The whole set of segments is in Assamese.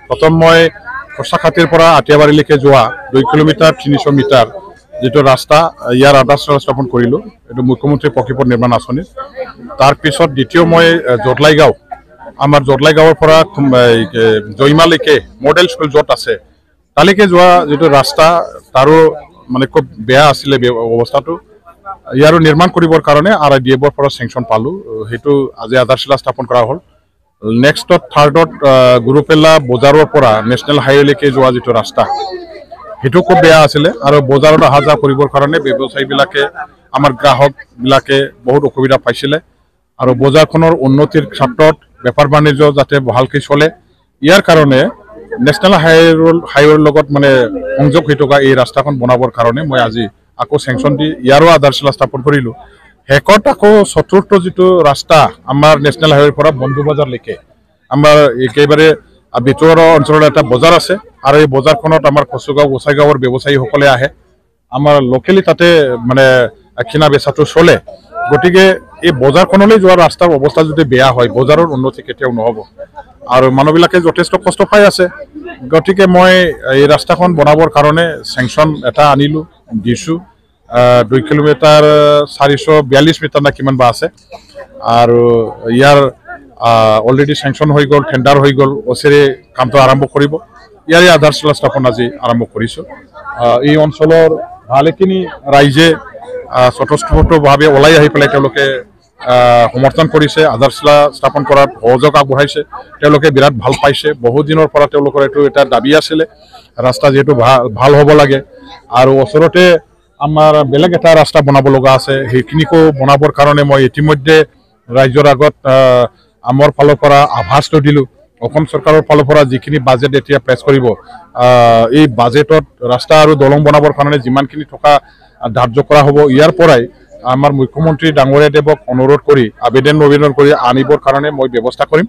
প্ৰথম মই খৰচাখাতিৰ পৰা আটিয়াবাৰীলৈকে যোৱা 2 কিলোমিটাৰ 300 মিটাৰ যেটো ৰাস্তা ইয়াৰ আধাৰশিলা স্থাপন কৰিলোঁ। এইটো মুখ্যমন্ত্ৰী পকীপথ নিৰ্মাণ আঁচনি। তাৰ পিছত দ্বিতীয় মই জটলাইগাঁও আমাৰ জটলাইগাঁৱৰ পৰা জয়মালৈকে মডেল স্কুল য'ত আছে তালৈকে যোৱা যেটো ৰাস্তা তাৰো মানে খুব বেয়া আছিলে অৱস্থাটো। ইয়াৰো নিৰ্মাণ কৰিবৰ কাৰণে RIDFৰ পৰা চেংচন পালোঁ। সেইটো আজি আধাৰশিলা স্থাপন কৰা হ'ল। নেক্সটত থাৰ্ডত গুৰুপেলা বজাৰৰ পৰা নেশ্যনেল হাইৱেলৈকে যোৱা যেটো ৰাস্তা সেইটো খুব বেয়া আছিলে আৰু বজাৰত অহা যোৱা কৰিবৰ কাৰণে ব্যৱসায়ীবিলাকে আমাৰ গ্ৰাহকবিলাকে বহুত অসুবিধা পাইছিলে আৰু বজাৰখনৰ উন্নতিৰ ক্ষেত্ৰত বেপাৰ বাণিজ্য যাতে ভালকৈ চলে ইয়াৰ কাৰণে নেশ্যনেল হাইৱেৰ লগত মানে সংযোগ হৈ থকা এই ৰাস্তাখন বনাবৰ কাৰণে মই আজি আকৌ চেংচন দি ইয়াৰো আধাৰশিলা স্থাপন কৰিলোঁ। শেষত আকৌ চতুৰ্থ যেটো ৰাস্তা আমাৰ নেশ্যনেল হাইৱেৰ পৰা বন্ধু বজাৰলৈকে আমাৰ একেবাৰে ভিতৰৰ অঞ্চলৰ এটা বজাৰ আছে আৰু এই বজাৰখনত আমাৰ কচুগাঁও গোসাইগাঁৱৰ ব্যৱসায়ীসকলে আহে। আমাৰ লোকেলি তাতে মানে কিনা বেচাটো চলে। গতিকে এই বজাৰখনলৈ যোৱা ৰাস্তাৰ অৱস্থা যদি বেয়া হয় বজাৰৰ উন্নতি কেতিয়াও নহ'ব আৰু মানুহবিলাকে যথেষ্ট কষ্ট পাই আছে। গতিকে মই এই ৰাস্তাখন বনাবৰ কাৰণে চেংচন এটা আনিলোঁ দিছোঁ। 2 কিলোমিটাৰ 442 মিটাৰ না কিমান বা আছে আৰু ইয়াৰ অলৰেডি চেংচন হৈ গ'ল, টেণ্ডাৰ হৈ গ'ল, ওচৰে কামটো আৰম্ভ কৰিব। ইয়াৰে আধাৰশিলা স্থাপন আজি আৰম্ভ কৰিছোঁ। এই অঞ্চলৰ ভালেখিনি ৰাইজে স্বতঃস্ফূৰ্তভাৱে ওলাই আহি পেলাই তেওঁলোকে সমৰ্থন কৰিছে, আধাৰশিলা স্থাপন কৰাত সহযোগ আগবঢ়াইছে। তেওঁলোকে বিৰাট ভাল পাইছে। বহু দিনৰ পৰা তেওঁলোকৰ এইটো এটা দাবী আছিলে ৰাস্তা যিহেতু ভাল হ'ব লাগে আৰু ওচৰতে আমাৰ বেলেগ এটা ৰাস্তা বনাব লগা আছে। সেইখিনিকো বনাবৰ কাৰণে মই ইতিমধ্যে ৰাইজৰ আগত আমাৰ ফালৰ পৰা আভাসটো দিলোঁ। অসম চৰকাৰৰ ফালৰ পৰা যিখিনি বাজেট এতিয়া প্ৰেছ কৰিব এই বাজেটত ৰাস্তা আৰু দলং বনাবৰ কাৰণে যিমানখিনি টকা ধাৰ্য কৰা হ'ব ইয়াৰ পৰাই আমাৰ মুখ্যমন্ত্ৰী ডাঙৰীয়া দেৱক অনুৰোধ কৰি আবেদন কৰি আনিবৰ কাৰণে মই ব্যৱস্থা কৰিম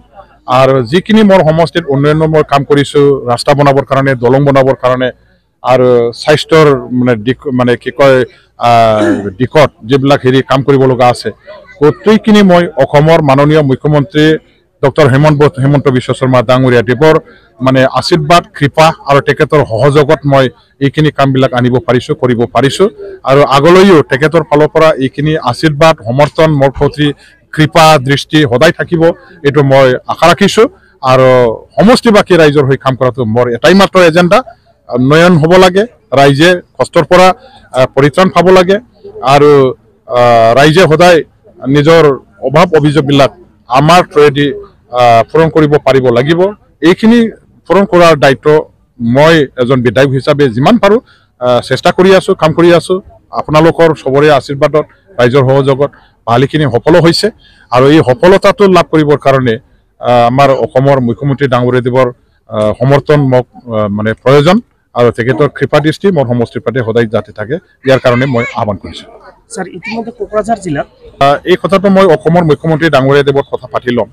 আৰু যিখিনি মোৰ সমষ্টিত উন্নয়নৰ মই কাম কৰিছোঁ ৰাস্তা বনাবৰ কাৰণে, দলং বনাবৰ কাৰণে আৰু স্বাস্থ্যৰ মানে কি কয় দিশত যিবিলাক কাম কৰিব লগা আছে গোটেইখিনি মই অসমৰ মাননীয় মুখ্যমন্ত্ৰী ডক্টৰ হেমন্ত বিশ্ব শৰ্মা ডাঙৰীয়া দেৱৰ মানে আশীৰ্বাদ কৃপা আৰু তেখেতৰ সহযোগত মই এইখিনি কামবিলাক আনিব পাৰিছোঁ, কৰিব পাৰিছোঁ আৰু আগলৈও তেখেতৰ ফালৰ পৰা এইখিনি আশীৰ্বাদ সমৰ্থন মোৰ প্ৰতি কৃপা দৃষ্টি সদায় থাকিব এইটো মই আশা ৰাখিছোঁ আৰু সমষ্টিবাসী ৰাইজৰ হৈ কাম কৰাটো মোৰ এটাই মাত্ৰ এজেণ্ডা। উন্নয়ন হ'ব লাগে, ৰাইজে কষ্টৰ পৰা পৰিত্ৰাণ পাব লাগে আৰু ৰাইজে সদায় নিজৰ অভাৱ অভিযোগবিলাক আমাৰ থ্ৰুৱেদি পূৰণ কৰিব পাৰিব লাগিব। এইখিনি পূৰণ কৰাৰ দায়িত্ব মই এজন বিধায়ক হিচাপে যিমান পাৰোঁ চেষ্টা কৰি আছোঁ, কাম কৰি আছোঁ। আপোনালোকৰ চবৰে আশীৰ্বাদত ৰাইজৰ সহযোগত ভালেখিনি সফল হৈছে আৰু এই সফলতাটো লাভ কৰিবৰ কাৰণে আমাৰ অসমৰ মুখ্যমন্ত্ৰী ডাঙৰীয়া দেৱৰ সমৰ্থন মোক মানে প্ৰয়োজন আৰু তেখেতৰ কৃপা দৃষ্টি মোৰ সমষ্টিৰ প্ৰতি সদায় যাতে থাকে ইয়াৰ কাৰণে মই আহ্বান কৰিছোঁ। স্যাৰ ইতিমধ্যে কোকৰাঝাৰ জিলাত এই কথাটো মই অসমৰ মুখ্যমন্ত্ৰী ডাঙৰীয়া দেৱৰ কথা পাতি ল'ম।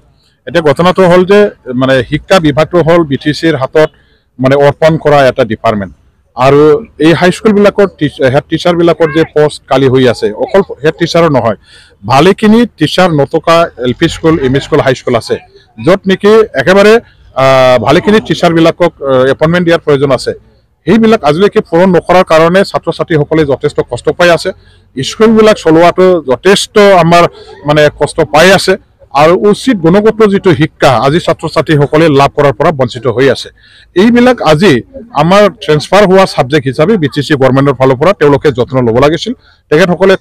এতিয়া ঘটনাটো হ'ল যে মানে শিক্ষা বিভাগটো হ'ল BTCৰ হাতত মানে অৰ্পণ কৰা এটা ডিপাৰ্টমেণ্ট আৰু এই হাইস্কুলবিলাকৰ হেড টিচাৰবিলাকৰ যে পষ্ট খালী হৈ আছে অকল হেড টিচাৰৰ নহয় ভালেখিনি টিচাৰ নথকা LP school, ME school, high school আছে য'ত নেকি একেবাৰে ভালেখিনি টিচাৰবিলাকক এপইণ্টমেণ্ট দিয়াৰ প্ৰয়োজন আছে। সেইবিলাক আজিলৈকে পূৰণ নকৰাৰ কাৰণে ছাত্ৰ ছাত্ৰীসকলে যথেষ্ট কষ্ট পাই আছে। স্কুলবিলাক চলোৱাটো যথেষ্ট আমাৰ মানে কষ্ট পাই আছে আৰু উচিত গুণগত যিটো শিক্ষা আজি ছাত্ৰ ছাত্ৰীসকলে লাভ কৰাৰ পৰা বঞ্চিত হৈ আছে। এইবিলাক আজি আমাৰ ট্ৰেন্সফাৰ হোৱা ছাবজেক্ট হিচাপে BTC গভৰ্ণমেণ্টৰ ফালৰ পৰা তেওঁলোকে যত্ন ল'ব লাগিছিল, তেখেতসকলে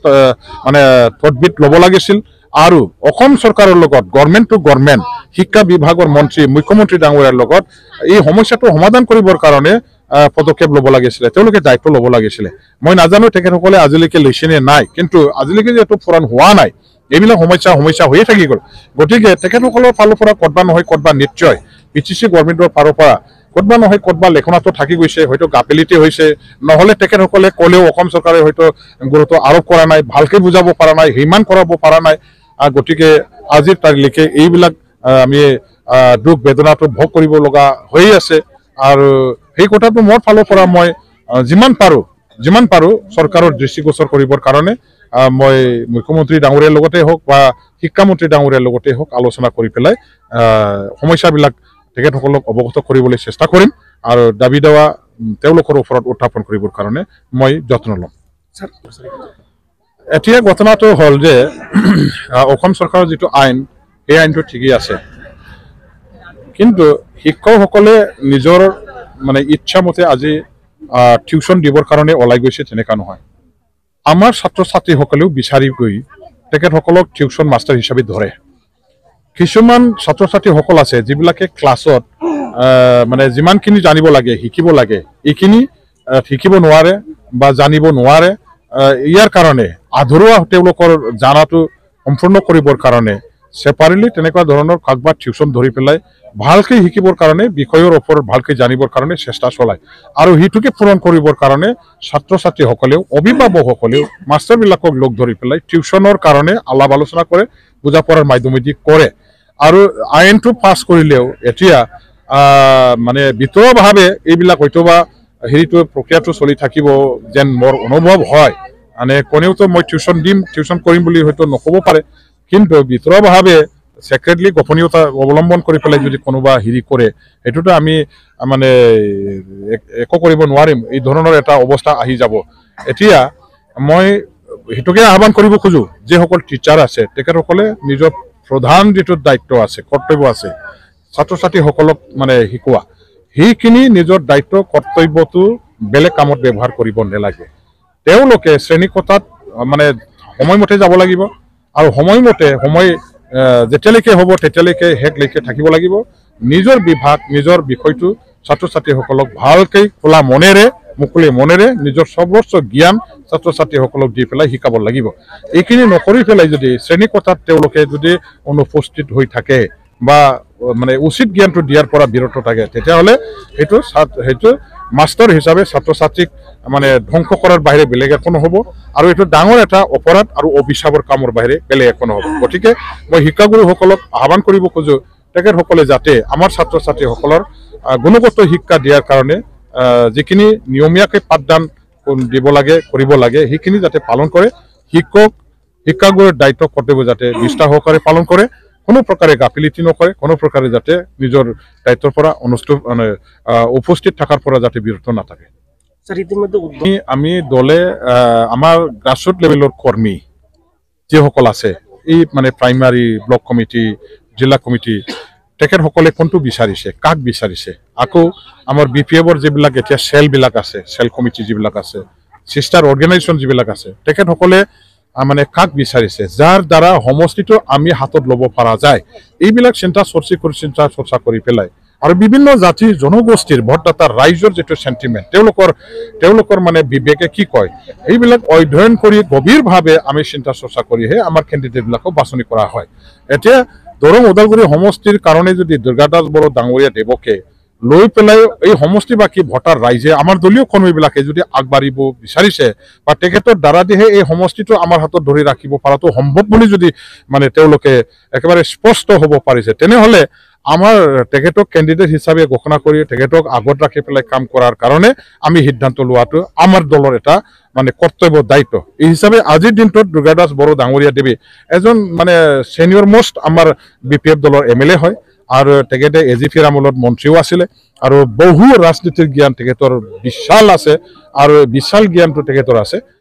মানে তদবিৰ ল'ব লাগিছিল আৰু অসম চৰকাৰৰ লগত গভৰ্ণমেণ্ট টু গভৰ্ণমেণ্ট শিক্ষা বিভাগৰ মন্ত্ৰী মুখ্যমন্ত্ৰী ডাঙৰীয়াৰ লগত এই সমস্যাটো সমাধান কৰিবৰ কাৰণে পদক্ষেপ ল'ব লাগিছিলে, তেওঁলোকে দায়িত্ব ল'ব লাগিছিলে। মই নাজানো তেখেতসকলে আজিলৈকে লৈছে নে নাই, কিন্তু আজিলৈকে যিহেতু পূৰণ হোৱা নাই এইবিলাক সমস্যা হৈয়ে থাকি গ'ল। গতিকে তেখেতসকলৰ ফালৰ পৰা ক'তবা নহয় ক'তবা নিশ্চয় BTC গভৰ্ণমেণ্টৰ ফালৰ পৰা ক'তবা নহয় ক'তবা লেখনাটো থাকি গৈছে, হয়তো গাফিলতি হৈছে, নহ'লে তেখেতসকলে ক'লেও অসম চৰকাৰে হয়তো গুৰুত্ব আৰোপ কৰা নাই, ভালকৈ বুজাব পৰা নাই, সিমান কৰাব পৰা নাই। গতিকে আজিৰ তাৰিখলৈকে এইবিলাক আমি দুখ বেদনাটো ভোগ কৰিব লগা হৈ আছে আৰু সেই কথাটো মোৰ ফালৰ পৰা মই যিমান পাৰোঁ চৰকাৰৰ দৃষ্টিগোচৰ কৰিবৰ কাৰণে মই মুখ্যমন্ত্ৰী ডাঙৰীয়াৰ লগতে হওক বা শিক্ষামন্ত্ৰী ডাঙৰীয়াৰ লগতে হওক আলোচনা কৰি পেলাই সমস্যাবিলাক তেখেতসকলক অৱগত কৰিবলৈ চেষ্টা কৰিম আৰু দাবী দেৱা তেওঁলোকৰ ওপৰত উত্থাপন কৰিবৰ কাৰণে মই যত্ন ল'ম। স্যাৰ এতিয়া ঘটনাটো হ'ল যে অসম চৰকাৰৰ যিটো আইন সেই আইনটো ঠিকেই আছে, কিন্তু শিক্ষকসকলে নিজৰ মানে ইচ্ছামতে আজি টিউশ্যন দিবৰ কাৰণে ওলাই গৈছে তেনেকুৱা নহয়। আমাৰ ছাত্ৰ ছাত্ৰীসকলেও বিচাৰি গৈ তেখেতসকলক টিউশ্যন মাষ্টাৰ হিচাপে ধৰে। কিছুমান ছাত্ৰ ছাত্ৰীসকল আছে যিবিলাকে ক্লাছত মানে যিমানখিনি জানিব লাগে শিকিব লাগে এইখিনি শিকিব নোৱাৰে বা জানিব নোৱাৰে। ইয়াৰ কাৰণে আধৰুৱা তেওঁলোকৰ জানাটো সম্পূৰ্ণ কৰিবৰ কাৰণে ছেপাৰেটলি তেনেকুৱা ধৰণৰ কাকবাৰ টিউশ্যন ধৰি পেলাই ভালকৈ শিকিবৰ কাৰণে বিষয়ৰ ওপৰত ভালকৈ জানিবৰ কাৰণে চেষ্টা চলায় আৰু সেইটোকে পূৰণ কৰিবৰ কাৰণে ছাত্ৰ ছাত্ৰীসকলেও অভিভাৱকসকলেও মাষ্টাৰবিলাকক লগ ধৰি পেলাই টিউশ্যনৰ কাৰণে আলাপ আলোচনা কৰে, বুজা পৰাৰ মাধ্যমেদি কৰে। আৰু আইনটো পাছ কৰিলেও এতিয়া মানে ভিতৰুৱাভাৱে এইবিলাক হয়তোবা হেৰিটো প্ৰক্ৰিয়াটো চলি থাকিব যেন মোৰ অনুভৱ হয়। মানে কোনেওতো মই টিউশ্যন কৰিম বুলি হয়তো নক'ব পাৰে, কিন্তু ভিতৰুৱাভাৱে ছেক্ৰেটলি গোপনীয়তা অৱলম্বন কৰি পেলাই যদি কোনোবা হেৰি কৰে সেইটোতো আমি মানে একো কৰিব নোৱাৰিম। এই ধৰণৰ এটা অৱস্থা আহি যাব। এতিয়া মই সেইটোকে আহ্বান কৰিব খোজোঁ, যিসকল টিচাৰ আছে তেখেতসকলে নিজৰ প্ৰধান যিটো দায়িত্ব আছে কৰ্তব্য আছে ছাত্ৰ ছাত্ৰীসকলক মানে শিকোৱা, সেইখিনি নিজৰ দায়িত্ব কৰ্তব্যটো বেলেগ কামত ব্যৱহাৰ কৰিব নালাগে। তেওঁলোকে শ্ৰেণীকোঠাত মানে সময়মতে যাব লাগিব আৰু সময়মতে যেতিয়ালৈকে হ'ব তেতিয়ালৈকে শেষলৈকে থাকিব লাগিব। নিজৰ বিভাগ নিজৰ বিষয়টো ছাত্ৰ ছাত্ৰীসকলক ভালকৈ খোলা মনেৰে মুকলি মনেৰে নিজৰ সৰ্বোচ্চ জ্ঞান ছাত্ৰ ছাত্ৰীসকলক দি পেলাই শিকাব লাগিব। এইখিনি নকৰি পেলাই যদি শ্ৰেণীকোঠাত তেওঁলোকে যদি অনুপস্থিত হৈ থাকে বা মানে উচিত জ্ঞানটো দিয়াৰ পৰা বিৰত থাকে তেতিয়াহ'লে সেইটো মাষ্টাৰ হিচাপে ছাত্ৰ ছাত্ৰীক মানে ধ্বংস কৰাৰ বাহিৰে বেলেগ একো নহ'ব আৰু এইটো ডাঙৰ এটা অপৰাধ আৰু অভিশাপৰ কামৰ বাহিৰে বেলেগ একো নহ'ব। গতিকে মই শিক্ষাগুৰুসকলক আহ্বান কৰিব খোজোঁ তেখেতসকলে যাতে আমাৰ ছাত্ৰ ছাত্ৰীসকলৰ গুণগত শিক্ষা দিয়াৰ কাৰণে যিখিনি নিয়মীয়াকৈ পাঠদান দিব লাগে কৰিব লাগে সেইখিনি যাতে পালন কৰে। শিক্ষাগুৰুৰ দায়িত্ব কৰ্তব্য যাতে নিষ্ঠা সহকাৰে পালন কৰে, কোনো প্ৰকাৰে গাফিলতি নকৰে, কোনো প্ৰকাৰে যাতে নিজৰ দায়িত্বৰ পৰা উপস্থিত থকাৰ পৰা যাতে বিৰত নাথাকে। স্যাৰ ইতিমধ্যে আমি দলে আমাৰ গ্ৰাছৰুট লেভেলৰ কৰ্মী যিসকল আছে এই মানে প্ৰাইমাৰী ব্লক কমিটি জিলা কমিটি তেখেতসকলে কোনটো বিচাৰিছে কাক বিচাৰিছে, আকৌ আমাৰ BPFৰ যিবিলাক এতিয়া চেলবিলাক আছে চেল কমিটি যিবিলাক আছে চিষ্টাৰ অৰ্গেনাইজেশ্যন যিবিলাক আছে তেখেতসকলে মানে কাক বিচাৰিছে যাৰ দ্বাৰা সমষ্টিটো আমি হাতত ল'ব পৰা যায়। এইবিলাক চিন্তা চৰ্চা কৰি পেলাই আৰু বিভিন্ন জাতি জনগোষ্ঠীৰ ভোটদাতাৰ ৰাইজৰ যিটো চেণ্টিমেণ্ট তেওঁলোকৰ মানে বিবেকে কি কয় এইবিলাক অধ্যয়ন কৰি গভীৰভাৱে আমি চিন্তা চৰ্চা কৰিহে আমাৰ কেণ্ডিডেটবিলাকক বাছনি কৰা হয়। এতিয়া দৰং ওদালগুৰি সমষ্টিৰ কাৰণে যদি দুৰ্গাদাস বড়ো ডাঙৰীয়া দেৱকে লৈ পেলাই এই সমষ্টিবাসী ভোটাৰ ৰাইজে আমাৰ দলীয় কৰ্মীবিলাকে যদি আগবাঢ়িব বিচাৰিছে বা তেখেতৰ দ্বাৰাদিহে এই সমষ্টিটো আমাৰ হাতত ধৰি ৰাখিব পৰাটো সম্ভৱ বুলি যদি মানে তেওঁলোকে একেবাৰে স্পষ্ট হ'ব পাৰিছে তেনেহ'লে আমাৰ তেখেতক কেণ্ডিডেট হিচাপে ঘোষণা কৰি তেখেতক আগত ৰাখি পেলাই কাম কৰাৰ কাৰণে আমি সিদ্ধান্ত লোৱাটো আমাৰ দলৰ এটা মানে কৰ্তব্য দায়িত্ব। এই হিচাপে আজিৰ দিনটোত দুৰ্গাদাস বড়ো ডাঙৰীয়া দেৱী এজন মানে ছিনিয়ৰ মোষ্ট আমাৰ BPF দলৰ MLA হয় আৰু তেখেতে AGPৰ আমলত মন্ত্ৰীও আছিলে আৰু বহু ৰাজনীতিৰ জ্ঞান তেখেতৰ বিশাল আছে আৰু বিশাল জ্ঞানটো তেখেতৰ আছে।